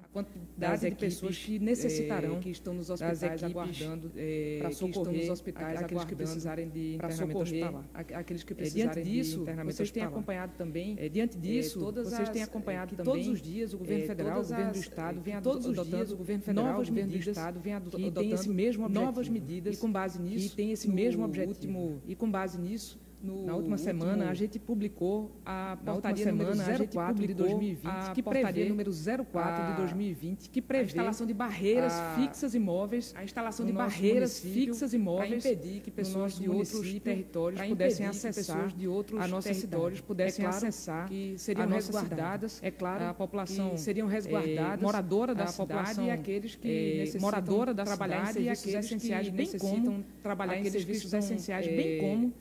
a quantidade de pessoas que necessitarão, que estão nos hospitais aguardando para socorrer aqueles que precisarem de internamento hospitalar. Aqueles que precisarem de internamento vocês têm acompanhado também, diante disso, vocês têm acompanhado também, todos os dias o governo federal, o governo do estado vem adotando novas medidas do estado vem adotando esse mesmo objetivo, novas medidas e com base nisso, e tem esse mesmo objetivo. E com base nisso, na última semana, a gente publicou a portaria número 04 de 2020, que prevê número 04 de 2020, que prevê a instalação de barreiras fixas e móveis, a instalação de barreiras fixas e móveis para impedir que pessoas de outros territórios pudessem acessar a nossa cidade, pudessem acessar, que seriam resguardadas, é claro, a população que seriam resguardadas, moradora da cidade e aqueles que necessitam trabalhar em serviços essenciais, bem como trabalhar em serviços essenciais, bem como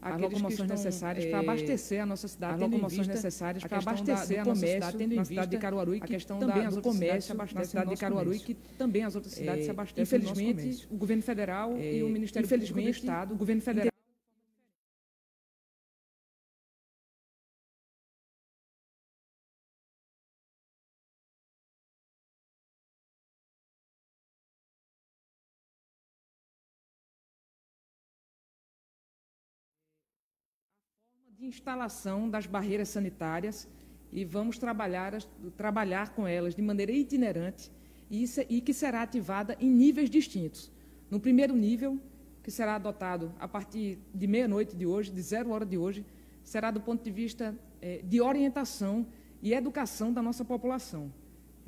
as locomoções necessárias para abastecer a nossa cidade, tendo em vista necessárias para abastecer a nossa cidade, tendo em vista a cidade de Caruaru e que também do comércio na cidade de Caruaru e que também as outras cidades se abastecem. Infelizmente, o governo federal e o Ministério Público do Estado, o governo federal de instalação das barreiras sanitárias e vamos trabalhar com elas de maneira itinerante e que será ativada em níveis distintos. No primeiro nível, que será adotado a partir de meia-noite de hoje, de 0 hora de hoje, será do ponto de vista de orientação e educação da nossa população.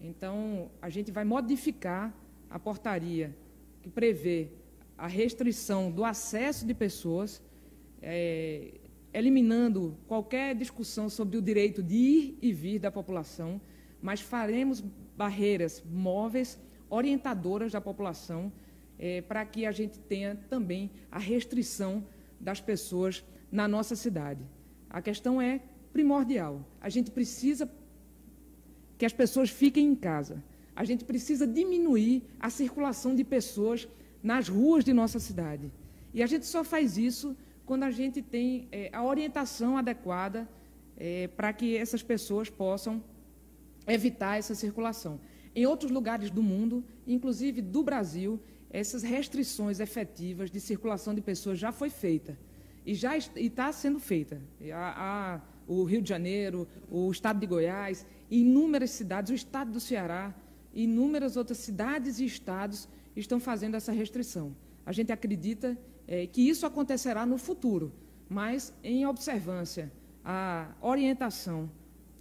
Então, a gente vai modificar a portaria que prevê a restrição do acesso de pessoas, eliminando qualquer discussão sobre o direito de ir e vir da população, mas faremos barreiras móveis, orientadoras da população, para que a gente tenha também a restrição das pessoas na nossa cidade. A questão é primordial. A gente precisa que as pessoas fiquem em casa. A gente precisa diminuir a circulação de pessoas nas ruas de nossa cidade. E a gente só faz isso quando a gente tem a orientação adequada para que essas pessoas possam evitar essa circulação. Em outros lugares do mundo, inclusive do Brasil, essas restrições efetivas de circulação de pessoas já foi feita e já está sendo feita. O Rio de Janeiro, o estado de Goiás, inúmeras cidades, o estado do Ceará, inúmeras outras cidades e estados estão fazendo essa restrição. A gente acredita que isso acontecerá no futuro, mas em observância à orientação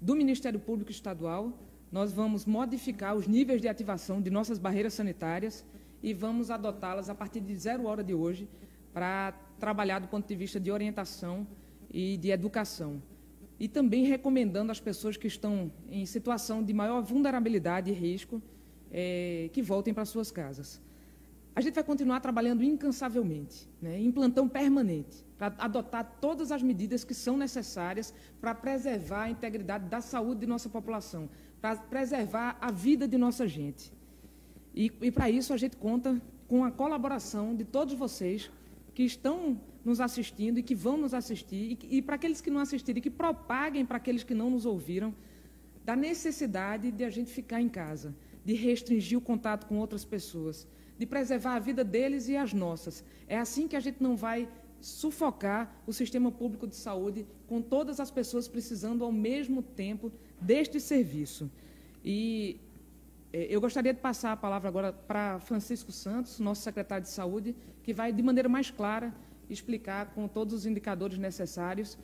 do Ministério Público Estadual, nós vamos modificar os níveis de ativação de nossas barreiras sanitárias e vamos adotá-las a partir de 0 hora de hoje para trabalhar do ponto de vista de orientação e de educação. E também recomendando às pessoas que estão em situação de maior vulnerabilidade e risco que voltem para suas casas. A gente vai continuar trabalhando incansavelmente, em plantão permanente, para adotar todas as medidas que são necessárias para preservar a integridade da saúde de nossa população, para preservar a vida de nossa gente. E para isso a gente conta com a colaboração de todos vocês que estão nos assistindo e que vão nos assistir, e para aqueles que não assistirem, que propaguem para aqueles que não nos ouviram, da necessidade de a gente ficar em casa, de restringir o contato com outras pessoas, de preservar a vida deles e as nossas. É assim que a gente não vai sufocar o sistema público de saúde com todas as pessoas precisando ao mesmo tempo deste serviço. E eu gostaria de passar a palavra agora para Francisco Santos, nosso secretário de Saúde, que vai, de maneira mais clara, explicar com todos os indicadores necessários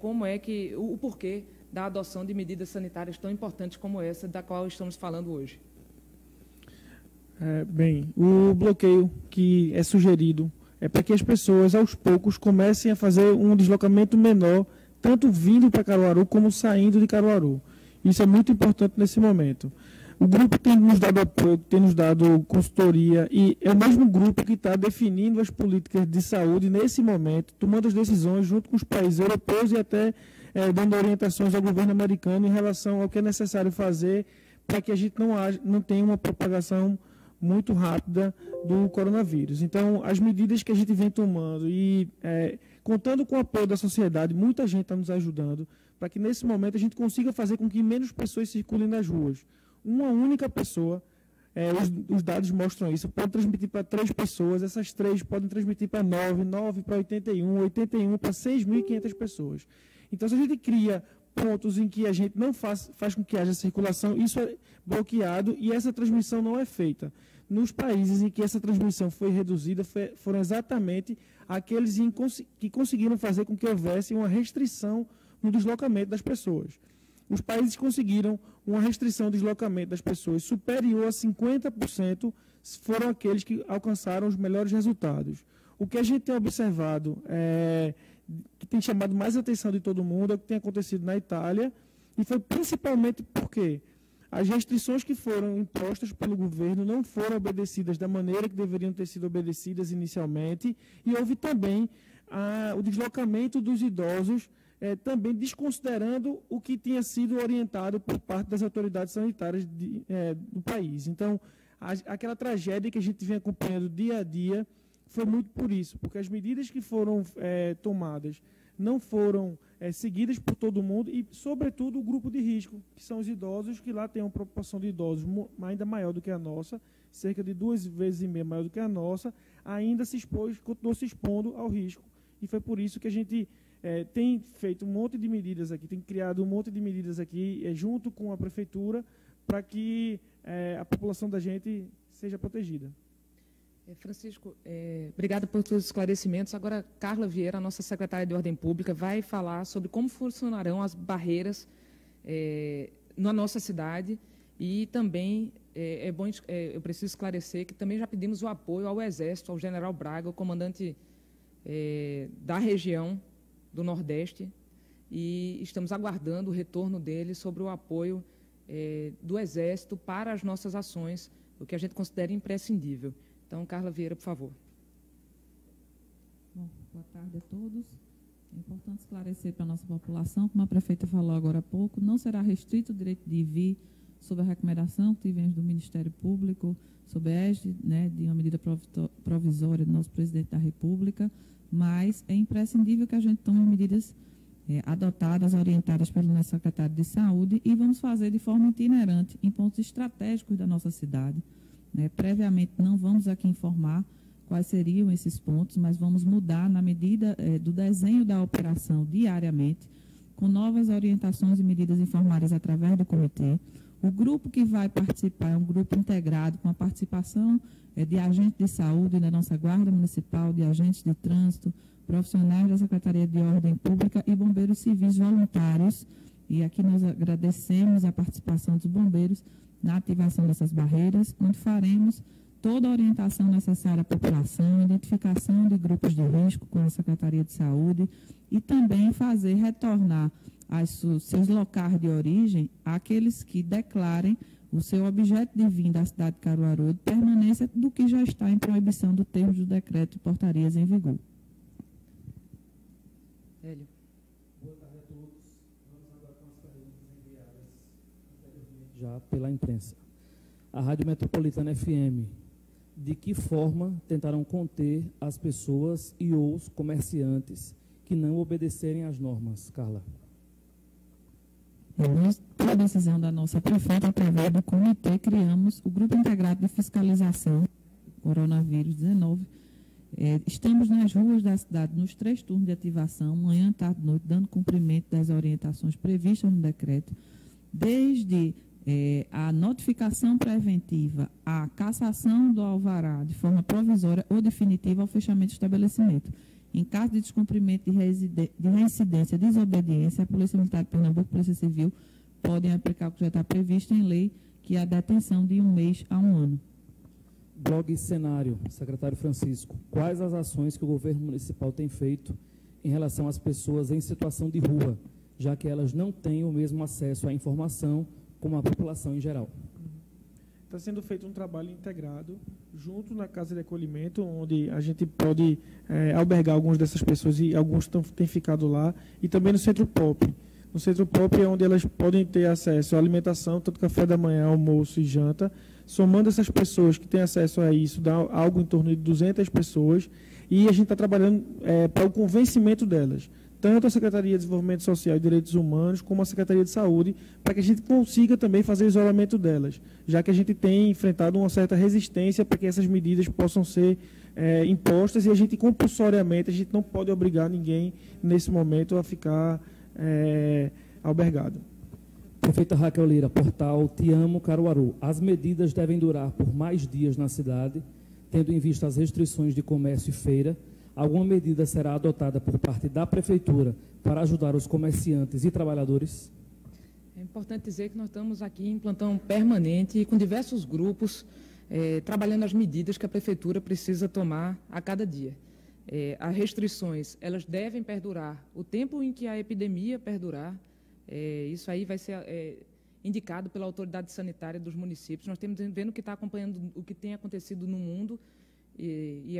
como é que o porquê da adoção de medidas sanitárias tão importantes como essa, da qual estamos falando hoje. Bem, o bloqueio que é sugerido é para que as pessoas, aos poucos, comecem a fazer um deslocamento menor, tanto vindo para Caruaru como saindo de Caruaru. Isso é muito importante nesse momento. O grupo tem nos dado apoio, tem nos dado consultoria, e é o mesmo grupo que está definindo as políticas de saúde nesse momento, tomando as decisões junto com os países europeus e até dando orientações ao governo americano em relação ao que é necessário fazer para que a gente não tenha uma propagação muito rápida do coronavírus. Então, as medidas que a gente vem tomando e contando com o apoio da sociedade, muita gente está nos ajudando para que nesse momento a gente consiga fazer com que menos pessoas circulem nas ruas. uma única pessoa, os dados mostram isso, pode transmitir para 3 pessoas, essas 3 podem transmitir para 9, 9 para 81, 81 para 6.500 pessoas. Então, se a gente cria pontos em que a gente não faz com que haja circulação, isso é bloqueado e essa transmissão não é feita. Nos países em que essa transmissão foi reduzida, foram exatamente aqueles que conseguiram fazer com que houvesse uma restrição no deslocamento das pessoas. Os países que conseguiram uma restrição de deslocamento das pessoas superior a 50% foram aqueles que alcançaram os melhores resultados. O que a gente tem observado, que tem chamado mais a atenção de todo mundo, é o que tem acontecido na Itália, e foi principalmente porque as restrições que foram impostas pelo governo não foram obedecidas da maneira que deveriam ter sido obedecidas inicialmente, e houve também o deslocamento dos idosos, também desconsiderando o que tinha sido orientado por parte das autoridades sanitárias do país. Então, aquela tragédia que a gente vem acompanhando dia a dia foi muito por isso, porque as medidas que foram tomadas não foram seguidas por todo mundo e, sobretudo, o grupo de risco, que são os idosos, que lá tem uma proporção de idosos ainda maior do que a nossa, cerca de 2,5 vezes maior do que a nossa, ainda continuou se expondo ao risco. E foi por isso que a gente tem feito um monte de medidas aqui, tem criado um monte de medidas aqui, junto com a prefeitura, para que a população da gente seja protegida. Francisco, obrigada por todos os esclarecimentos. Agora, Carla Vieira, a nossa secretária de Ordem Pública, vai falar sobre como funcionarão as barreiras na nossa cidade e também eu preciso esclarecer que também já pedimos o apoio ao Exército, ao General Braga, o comandante da região do Nordeste, e estamos aguardando o retorno dele sobre o apoio do Exército para as nossas ações, o que a gente considera imprescindível. Então, Carla Vieira, por favor. Bom, boa tarde a todos. É importante esclarecer para a nossa população, como a prefeita falou agora há pouco, não será restrito o direito de ir e vir sob a recomendação que tivemos do Ministério Público, sob a égide, de uma medida provisória do nosso presidente da República, mas é imprescindível que a gente tome medidas adotadas, orientadas pelo nosso secretário de Saúde, e vamos fazer de forma itinerante em pontos estratégicos da nossa cidade. Previamente, não vamos aqui informar quais seriam esses pontos, mas vamos mudar na medida do desenho da operação diariamente, com novas orientações e medidas informadas através do comitê. O grupo que vai participar é um grupo integrado com a participação de agentes de saúde da nossa Guarda Municipal, de agentes de trânsito, profissionais da Secretaria de Ordem Pública e bombeiros civis voluntários. E aqui nós agradecemos a participação dos bombeiros na ativação dessas barreiras, onde faremos toda a orientação necessária à população, identificação de grupos de risco com a Secretaria de Saúde e também fazer retornar aos seus locais de origem aqueles que declarem o seu objeto de vinda à cidade de Caruaru de permanência do que já está em proibição do termo do decreto de portarias em vigor. Hélio. Boa tarde a todos. Vamos agora com as perguntas enviadas anteriormente já pela imprensa. A Rádio Metropolitana FM, de que forma tentarão conter as pessoas e os comerciantes que não obedecerem às normas? Carla. Por decisão da nossa prefeita, através do comitê, criamos o Grupo Integrado de Fiscalização Coronavírus 19. Estamos nas ruas da cidade, nos 3 turnos de ativação, manhã, tarde e noite, dando cumprimento das orientações previstas no decreto, desde a notificação preventiva, a cassação do alvará de forma provisória ou definitiva ao fechamento do estabelecimento. Em caso de descumprimento de reincidência, desobediência, a Polícia Militar de Pernambuco e a Polícia Civil podem aplicar o que já está previsto em lei, que é a detenção de 1 mês a 1 ano. Blog Cenário, secretário Francisco, quais as ações que o governo municipal tem feito em relação às pessoas em situação de rua, já que elas não têm o mesmo acesso à informação como a população em geral? Está sendo feito um trabalho integrado junto na Casa de Acolhimento, onde a gente pode albergar algumas dessas pessoas e alguns têm ficado lá, e também no Centro Pop. No Centro Pop é onde elas podem ter acesso à alimentação, tanto café da manhã, almoço e janta. Somando essas pessoas que têm acesso a isso, dá algo em torno de 200 pessoas, e a gente está trabalhando para o convencimento delas, tanto a Secretaria de Desenvolvimento Social e Direitos Humanos, como a Secretaria de Saúde, para que a gente consiga também fazer o isolamento delas, já que a gente tem enfrentado uma certa resistência para que essas medidas possam ser impostas, e a gente, compulsoriamente, a gente não pode obrigar ninguém, nesse momento, a ficar albergado. Prefeita Raquel Lira, portal Te Amo Caruaru. As medidas devem durar por mais dias na cidade, tendo em vista as restrições de comércio e feira. Alguma medida será adotada por parte da Prefeitura para ajudar os comerciantes e trabalhadores? É importante dizer que nós estamos aqui em plantão permanente e com diversos grupos trabalhando as medidas que a Prefeitura precisa tomar a cada dia. As restrições, elas devem perdurar o tempo em que a epidemia perdurar. Isso aí vai ser indicado pela autoridade sanitária dos municípios. Nós temos vendo que está acompanhando o que tem acontecido no mundo e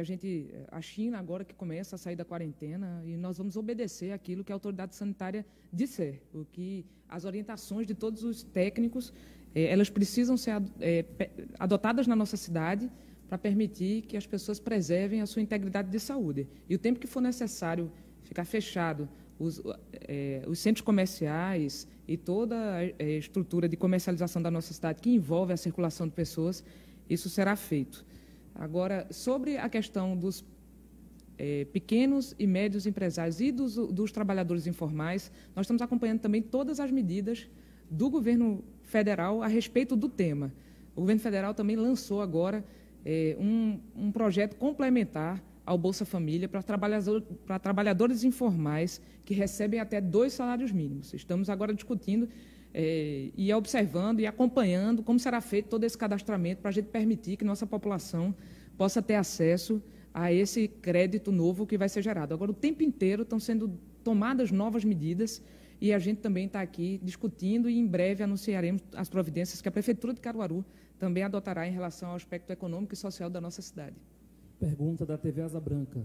a China agora que começa a sair da quarentena, e nós vamos obedecer aquilo que a autoridade sanitária disser, o que as orientações de todos os técnicos, elas precisam ser adotadas na nossa cidade para permitir que as pessoas preservem a sua integridade de saúde. E o tempo que for necessário ficar fechado os centros comerciais e toda a estrutura de comercialização da nossa cidade que envolve a circulação de pessoas, isso será feito. Agora, sobre a questão dos pequenos e médios empresários e dos trabalhadores informais, nós estamos acompanhando também todas as medidas do governo federal a respeito do tema. O governo federal também lançou agora um projeto complementar ao Bolsa Família para trabalhadores informais que recebem até 2 salários mínimos. Estamos agora discutindo e observando e acompanhando como será feito todo esse cadastramento para a gente permitir que nossa população possa ter acesso a esse crédito novo que vai ser gerado. Agora, o tempo inteiro estão sendo tomadas novas medidas e a gente também está aqui discutindo e em breve anunciaremos as providências que a Prefeitura de Caruaru também adotará em relação ao aspecto econômico e social da nossa cidade. Pergunta da TV Asa Branca.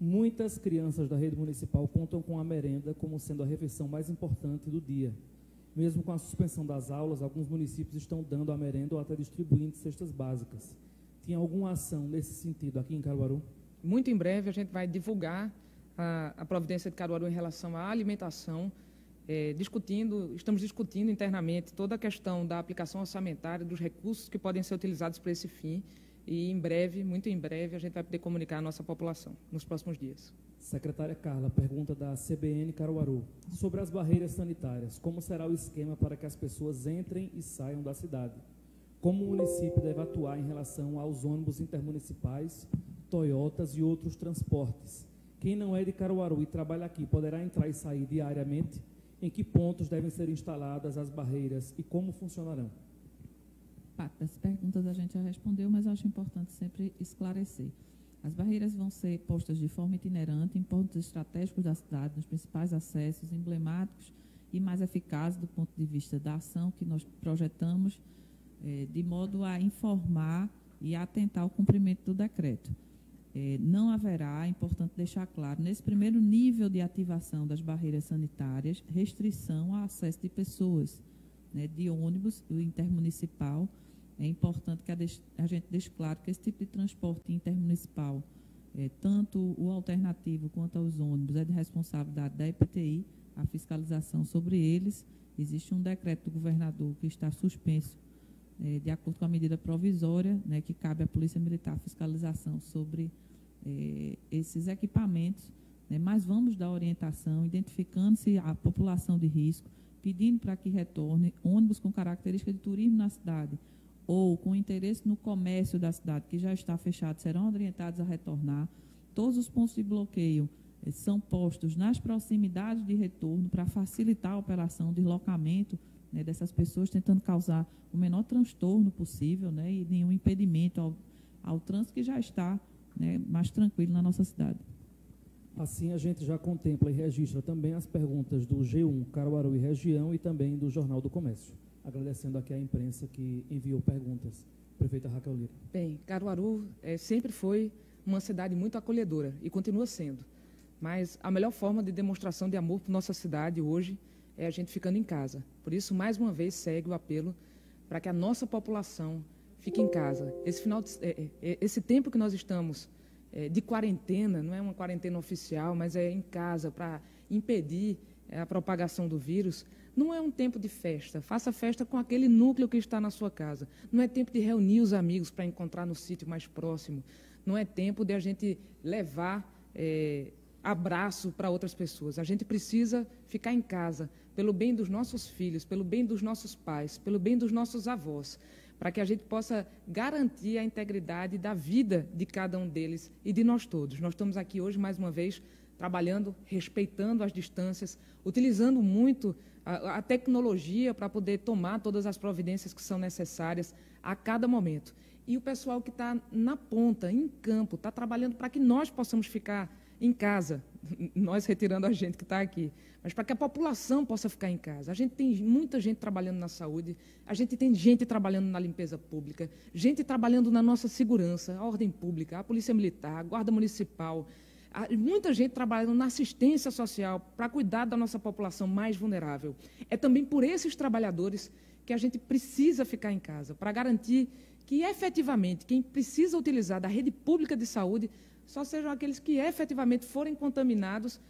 Muitas crianças da rede municipal contam com a merenda como sendo a refeição mais importante do dia. Mesmo com a suspensão das aulas, alguns municípios estão dando a merenda ou até distribuindo cestas básicas. Tinha alguma ação nesse sentido aqui em Caruaru? Muito em breve a gente vai divulgar a providência de Caruaru em relação à alimentação, estamos discutindo internamente toda a questão da aplicação orçamentária, dos recursos que podem ser utilizados para esse fim. E em breve, muito em breve, a gente vai poder comunicar à nossa população, nos próximos dias. Secretária Carla, pergunta da CBN Caruaru. Sobre as barreiras sanitárias, como será o esquema para que as pessoas entrem e saiam da cidade? Como o município deve atuar em relação aos ônibus intermunicipais, Toyotas e outros transportes? Quem não é de Caruaru e trabalha aqui poderá entrar e sair diariamente? Em que pontos devem ser instaladas as barreiras e como funcionarão? Parte das perguntas a gente já respondeu, mas eu acho importante sempre esclarecer. As barreiras vão ser postas de forma itinerante em pontos estratégicos da cidade, nos principais acessos emblemáticos e mais eficazes do ponto de vista da ação que nós projetamos, de modo a informar e atentar ao cumprimento do decreto. Não haverá, é importante deixar claro, nesse primeiro nível de ativação das barreiras sanitárias, restrição ao acesso de pessoas, de ônibus, o intermunicipal. É importante que a gente deixe claro que esse tipo de transporte intermunicipal, tanto o alternativo quanto aos ônibus, é de responsabilidade da EPTI, a fiscalização sobre eles. Existe um decreto do governador que está suspenso, de acordo com a medida provisória, que cabe à Polícia Militar a fiscalização sobre esses equipamentos, mas vamos dar orientação, identificando-se a população de risco, pedindo para que retorne ônibus com característica de turismo na cidade, ou com interesse no comércio da cidade, que já está fechado, serão orientados a retornar. Todos os pontos de bloqueio são postos nas proximidades de retorno para facilitar a operação de deslocamento dessas pessoas, tentando causar o menor transtorno possível e nenhum impedimento ao trânsito que já está mais tranquilo na nossa cidade. Assim, a gente já contempla e registra também as perguntas do G1 Caruaru e Região e também do Jornal do Comércio. Agradecendo aqui à imprensa que enviou perguntas. Prefeita Raquel Lira. Bem, Caruaru sempre foi uma cidade muito acolhedora e continua sendo. Mas a melhor forma de demonstração de amor por nossa cidade hoje é a gente ficando em casa. Por isso, mais uma vez, segue o apelo para que a nossa população fique em casa. Esse tempo que nós estamos de quarentena, não é uma quarentena oficial, mas é em casa, para impedir a propagação do vírus, não é um tempo de festa. Faça festa com aquele núcleo que está na sua casa. Não é tempo de reunir os amigos para encontrar no sítio mais próximo. Não é tempo de a gente levar abraço para outras pessoas. A gente precisa ficar em casa pelo bem dos nossos filhos, pelo bem dos nossos pais, pelo bem dos nossos avós, para que a gente possa garantir a integridade da vida de cada um deles e de nós todos. Nós estamos aqui hoje, mais uma vez, trabalhando, respeitando as distâncias, utilizando muito a tecnologia para poder tomar todas as providências que são necessárias a cada momento. E o pessoal que está na ponta, em campo, está trabalhando para que nós possamos ficar em casa, nós retirando a gente que está aqui, mas para que a população possa ficar em casa. A gente tem muita gente trabalhando na saúde, a gente tem gente trabalhando na limpeza pública, gente trabalhando na nossa segurança, a ordem pública, a polícia militar, a guarda municipal, muita gente trabalhando na assistência social para cuidar da nossa população mais vulnerável. É também por esses trabalhadores que a gente precisa ficar em casa, para garantir que, efetivamente, quem precisa utilizar da rede pública de saúde só sejam aqueles que efetivamente forem contaminados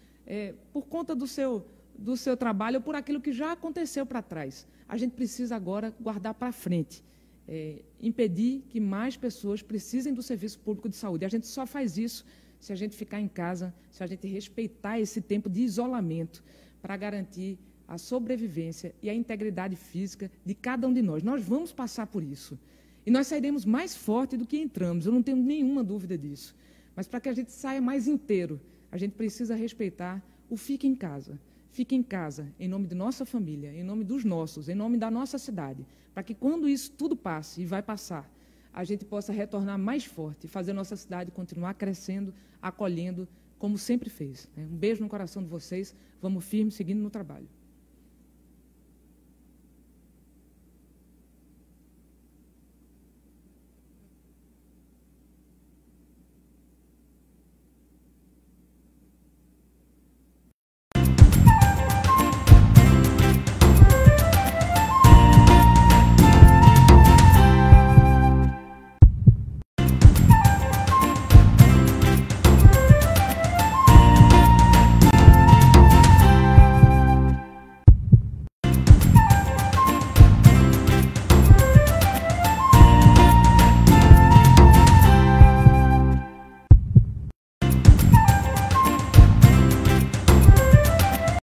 por conta do seu trabalho ou por aquilo que já aconteceu para trás. A gente precisa agora guardar para frente, impedir que mais pessoas precisem do serviço público de saúde. A gente só faz isso se a gente ficar em casa, se a gente respeitar esse tempo de isolamento para garantir a sobrevivência e a integridade física de cada um de nós. Nós vamos passar por isso. E nós sairemos mais forte do que entramos, eu não tenho nenhuma dúvida disso. Mas para que a gente saia mais inteiro, a gente precisa respeitar o fique em casa. Fique em casa, em nome de nossa família, em nome dos nossos, em nome da nossa cidade, para que quando isso tudo passe, e vai passar, a gente possa retornar mais forte e fazer nossa cidade continuar crescendo, acolhendo, como sempre fez. Um beijo no coração de vocês, vamos firme, seguindo no trabalho.